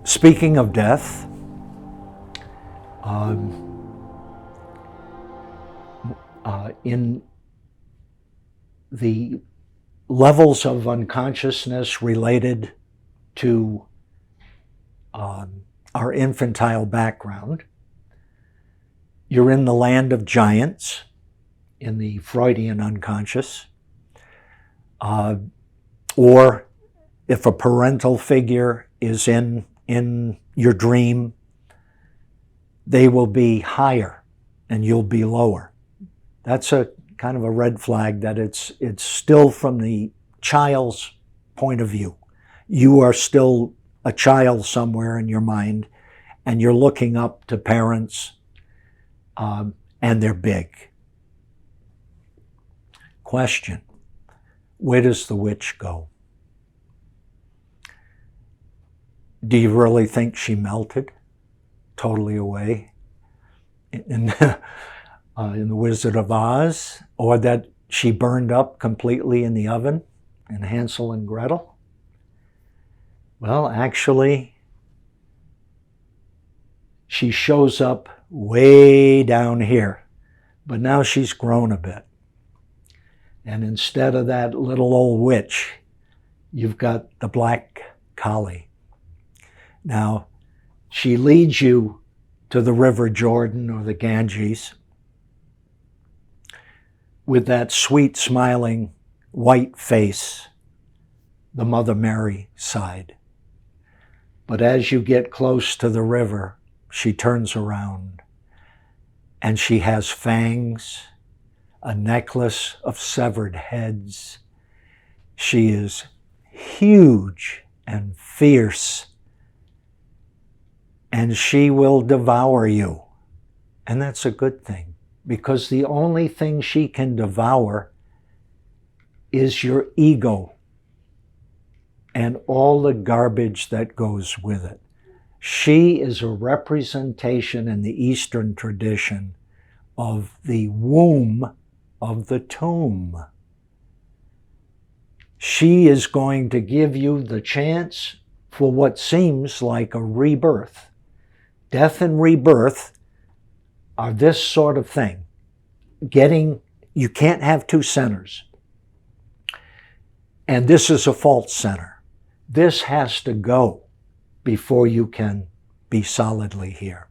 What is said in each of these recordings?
Speaking of death, in the levels of unconsciousness related to our infantile background, you're in the land of giants, in the Freudian unconscious, or if a parental figure is in your dream, they will be higher and you'll be lower. That's a kind of a red flag that it's still from the child's point of view. You are still a child somewhere in your mind, and you're looking up to parents, and they're big. Question: where does the witch go? Do you really think she melted totally away in the Wizard of Oz, or that she burned up completely in the oven in Hansel and Gretel? Well, actually, she shows up way down here, but now she's grown a bit. And instead of that little old witch, you've got the black Kali. Now, she leads you to the River Jordan or the Ganges with that sweet, smiling, white face, the Mother Mary side. But as you get close to the river, she turns around and she has fangs, a necklace of severed heads. She is huge and fierce, and she will devour you. And that's a good thing, because the only thing she can devour is your ego and all the garbage that goes with it. She is a representation in the Eastern tradition of the womb of the tomb. She is going to give you the chance for what seems like a rebirth. Death and rebirth are this sort of thing. You can't have two centers. And this is a false center. This has to go before you can be solidly here.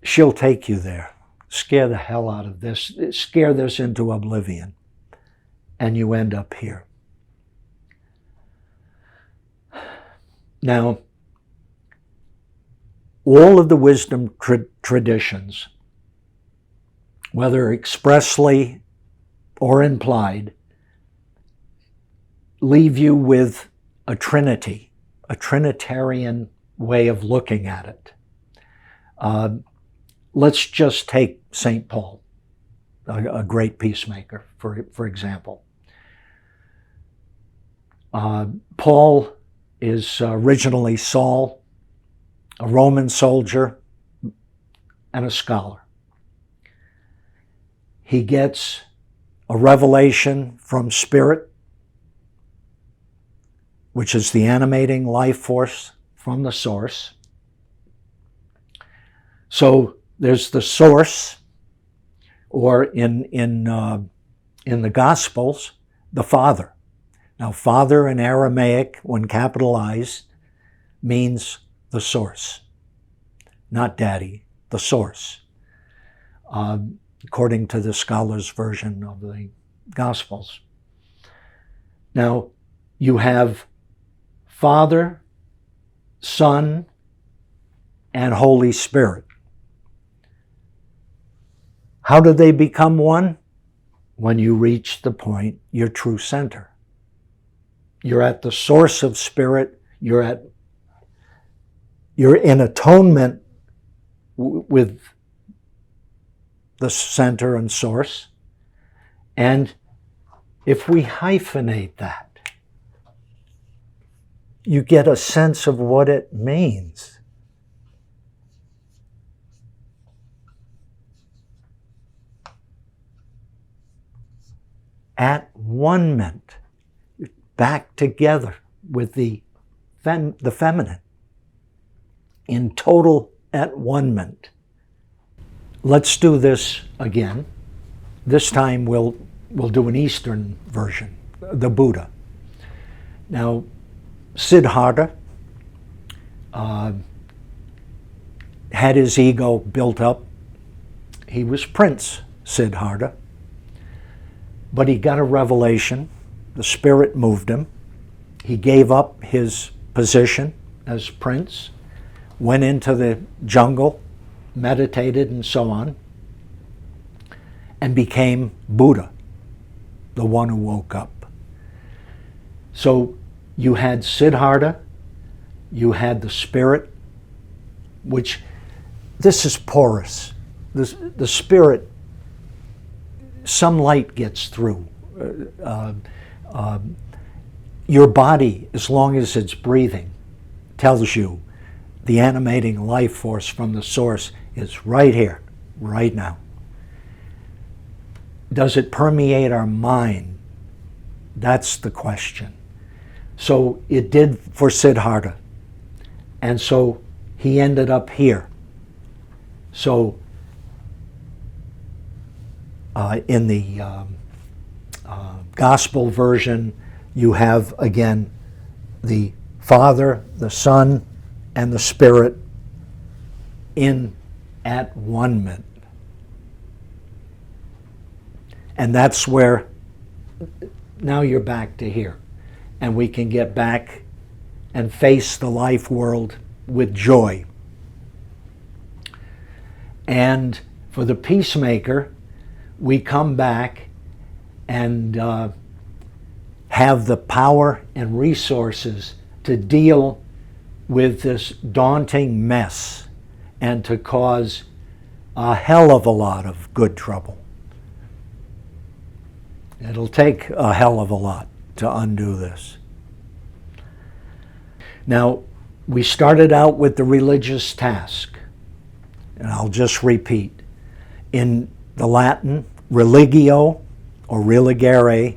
She'll take you there. Scare the hell out of this. Scare this into oblivion. And you end up here. Now, all of the wisdom traditions, whether expressly or implied, leave you with a trinity, a Trinitarian way of looking at it. Let's just take St. Paul, a great peacemaker, for example. Paul is originally Saul, a Roman soldier and a scholar. He gets a revelation from Spirit, which is the animating life force from the source. So there's the source, or in the Gospels, the Father. Now, Father in Aramaic, when capitalized, means the source, not Daddy, the source, according to the scholar's version of the Gospels. Now, you have Father, Son, and Holy Spirit. How do they become one? When you reach the point, your true center. You're at the source of Spirit. You're in atonement with the center and source. And if we hyphenate that, you get a sense of what it means. At one-ment, back together with the the feminine in total at-one-ment. Let's do this again. This time we'll do an Eastern version, the Buddha. Now, Siddhartha had his ego built up. He was Prince Siddhartha, but he got a revelation. The spirit moved him. He gave up his position as prince, went into the jungle, meditated and so on, and became Buddha, the one who woke up. So you had Siddhartha, you had the spirit, which this is porous. The spirit, some light gets through. Your body, as long as it's breathing, tells you the animating life force from the source is right here, right now. Does it permeate our mind? That's the question. So it did for Siddhartha. And so he ended up here. So in the gospel version, you have, again, the Father, the Son, and the Spirit in at-one-ment. And that's where, now you're back to here. And we can get back and face the life world with joy. And for the peacemaker, we come back and have the power and resources to deal with this daunting mess and to cause a hell of a lot of good trouble. It'll take a hell of a lot to undo this. Now, we started out with the religious task, and I'll just repeat. In the Latin, religio or religare,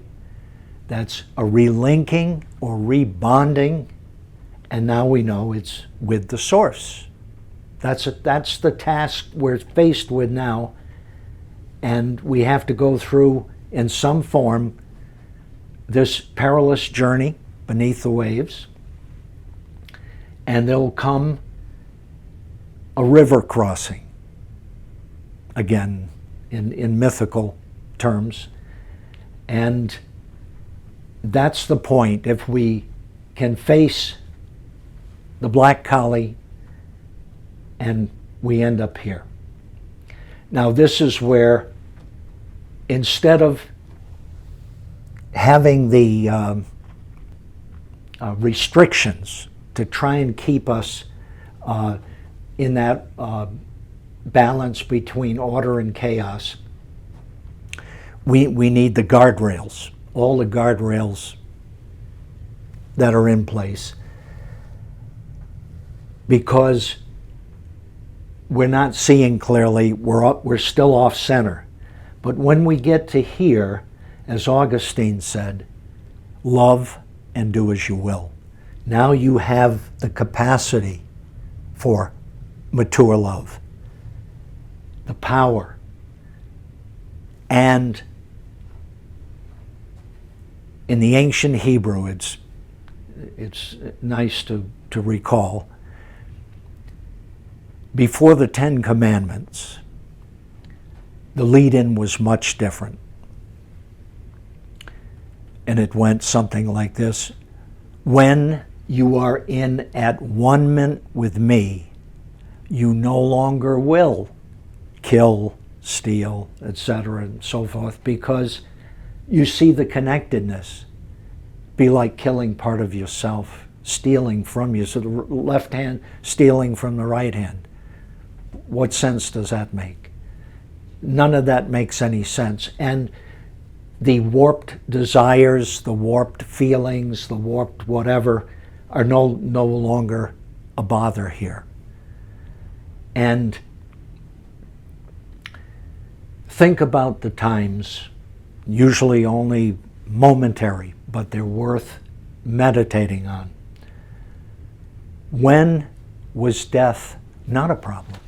that's a relinking or rebonding, and now we know it's with the source. That's the task we're faced with now, and we have to go through, in some form, this perilous journey beneath the waves, and there'll come a river crossing, again, in mythical terms, and that's the point. If we can face the black Kali, and we end up here. Now this is where, instead of having the restrictions to try and keep us in that balance between order and chaos, we need the guardrails, all the guardrails that are in place, because we're not seeing clearly, we're still off center. But when we get to here, as Augustine said, love and do as you will. Now you have the capacity for mature love, the power, and in the ancient Hebrew, it's nice to recall, before the Ten Commandments, the lead-in was much different. And it went something like this: when you are in at-one-ment with me, you no longer will kill, steal, etc., and so forth, because you see the connectedness. Be like killing part of yourself, stealing from you. So the left hand stealing from the right hand. What sense does that make? None of that makes any sense. And the warped desires, the warped feelings, the warped whatever are no longer a bother here. And think about the times, usually only momentary, but they're worth meditating on, When was death not a problem?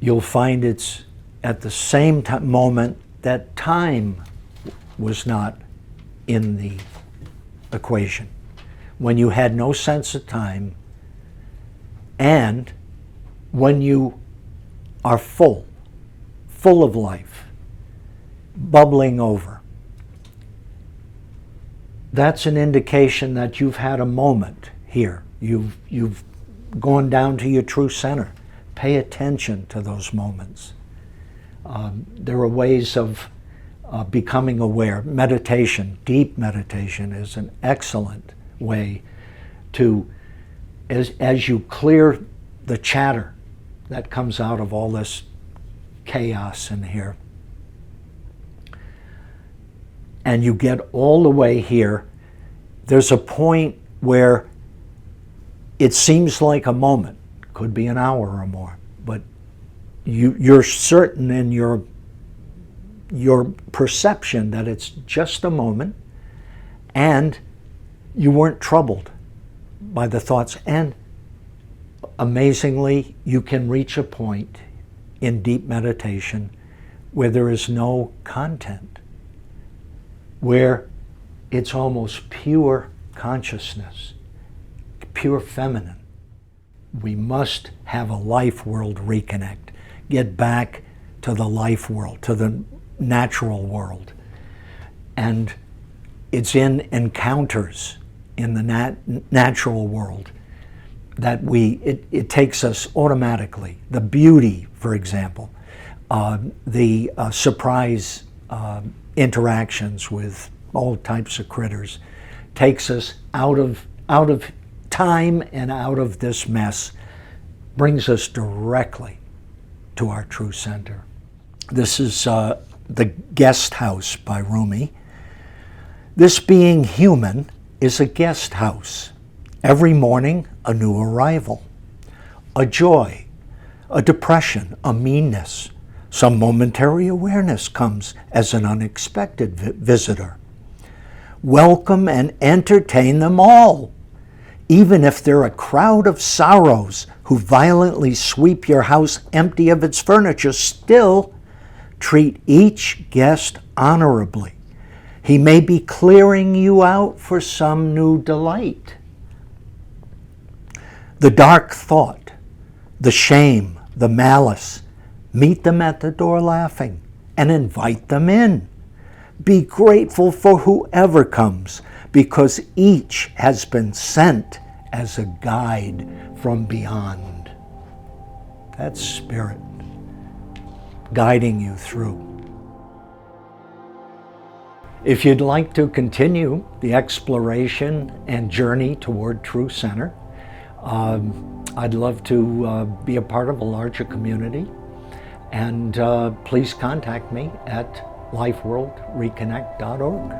You'll find it's at the same moment that time was not in the equation. When you had no sense of time, and when you are full of life, bubbling over, that's an indication that you've had a moment here. You've gone down to your true center. Pay attention to those moments. There are ways of becoming aware. Meditation, deep meditation, is an excellent way to, as you clear the chatter that comes out of all this chaos in here, and you get all the way here, there's a point where it seems like a moment, could be an hour or more, but you're certain in your perception that it's just a moment, and you weren't troubled by the thoughts. And amazingly, you can reach a point in deep meditation where there is no content, where it's almost pure consciousness, pure feminine. We must have a life world reconnect. Get back to the life world, to the natural world. And it's in encounters in the natural world that it takes us automatically. The beauty, for example, the surprise interactions with all types of critters, takes us out of time and out of this mess, brings us directly to our true center. This is The Guest House by Rumi. This being human is a guest house. Every morning, a new arrival, a joy, a depression, a meanness. Some momentary awareness comes as an unexpected visitor. Welcome and entertain them all. Even if they're a crowd of sorrows who violently sweep your house empty of its furniture, still treat each guest honorably. He may be clearing you out for some new delight. The dark thought, the shame, the malice, meet them at the door laughing and invite them in. Be grateful for whoever comes, because each has been sent as a guide from beyond. That's spirit guiding you through. If you'd like to continue the exploration and journey toward true center, I'd love to be a part of a larger community, and please contact me at lifeworldreconnect.org.